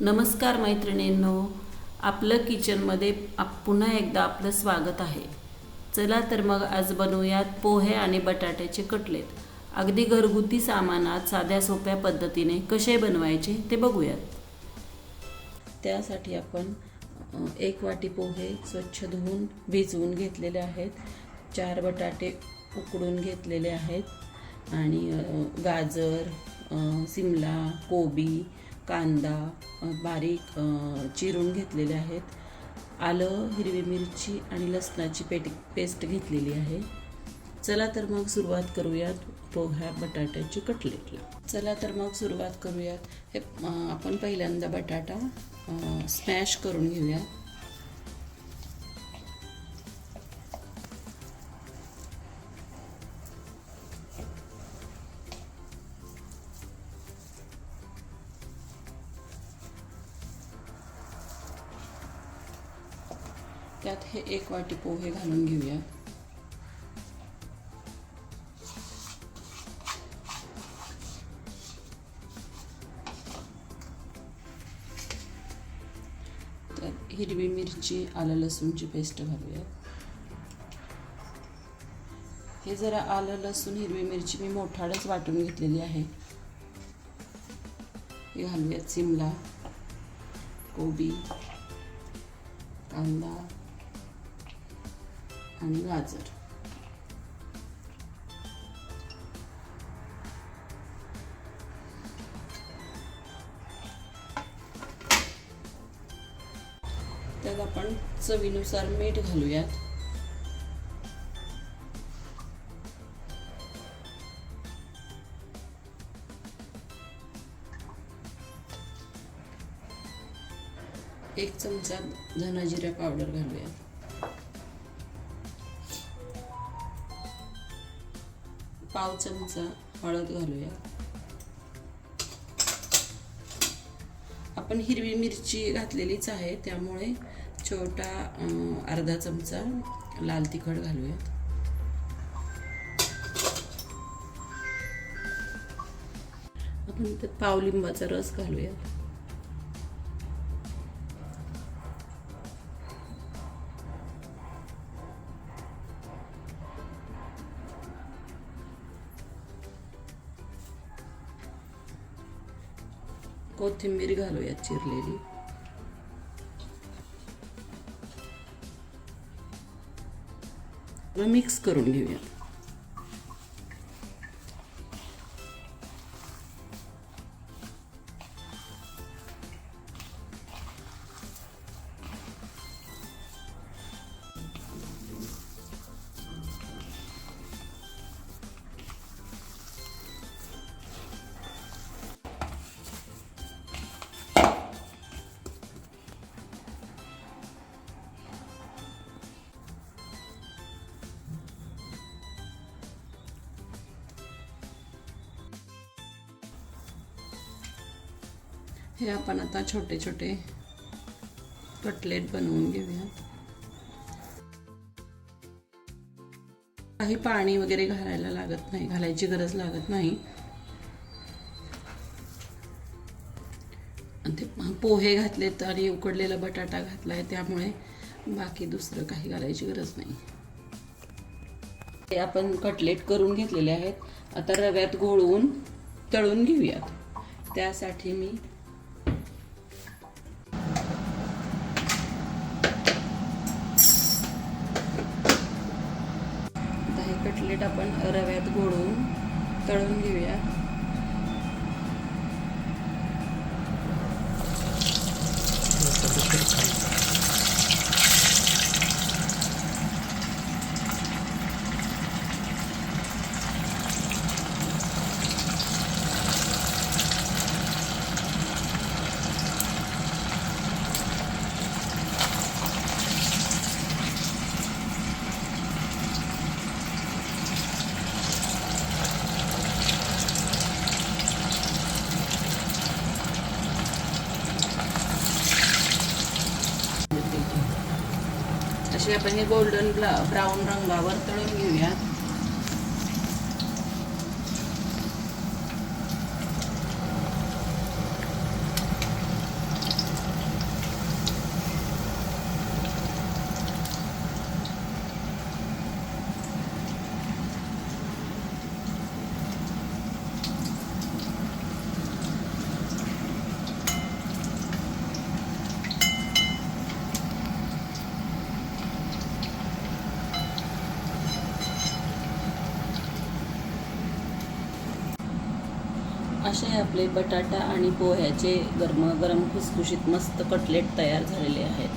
नमस्कार मैत्रिणींनो, आपलं किचनमध्ये पुन्हा एकदा आपलं स्वागत आहे। चला तर मग आज बनवूयात पोहे आणि बटाट्याचे कटलेट। अगदी घरगुती सामानात साध्या सोप्या पद्धतीने कसे बनवायचे ते बघूयात। त्यासाठी आपण 1 वाटी पोहे स्वच्छ धुवून भिजवून घेतलेले आहेत, 4 बटाटे उकडून घेतलेले आहेत आणि गाजर, सिमला, कोबी, कांदा बारीक चिरून घेतलेले आहेत, आलं, हिरवी मिरची आणि लसणाची पेस्ट घेतलेली आहे। चला तर मग सुरुवात करूयात पोह्या बटाट्याची कटलेटला। चला तर मग सुरुवात करूयात। हे आपण पहिल्यांदा बटाटा स्मॅश करून घेऊया। त्यात हे 1 वाटी पोहे घालून घेऊया। त्यात हिरवी मिरची, आलं लसूणची पेस्ट घालूया। हे जरा आलं लसूण हिरवी मिरची मी मोठाडच वाटून घेतलेली आहे। हे घालूयात सिमला, कोबी, कांदा आणि गाजर। त्यात आपण चवीनुसार मीठ घालूयात। एक चमचा धना जिरा पावडर घालूयात। पाव चमचा हळद घालूया। आपण हिरवी मिरची घातलेलीच आहे, त्यामुळे छोटा अर्धा चमचा लाल तिखट घालूया। आपण त्यात पाव लिंबाचा रस घालूया। कोथिंबीर घालूया चिरलेली। मिक्स करून घेऊया। हे आपण आता छोटे छोटे कटलेट बनवून घेऊया। काही पाणी वगैरे घालायला लागत नाही, घालायची गरज लागत नाही। ते पोहे घातलेत आणि उकडलेला बटाटा घातलाय, त्यामुळे बाकी दुसरं काही घालायची गरज नाही। हे आपण कटलेट करून घेतलेले आहेत, आता रव्यात घोळवून तळून घेऊयात। त्यासाठी मी कटलेट आपण रव्यात घोळवून तळून घेऊया। असे आपण हे गोल्डन ब्राउन रंगावर तळून घेऊया। असे आपले बटाटा आणि पोह्याचे गरमागरम खुसखुशीत मस्त कटलेट तयार झालेले आहेत.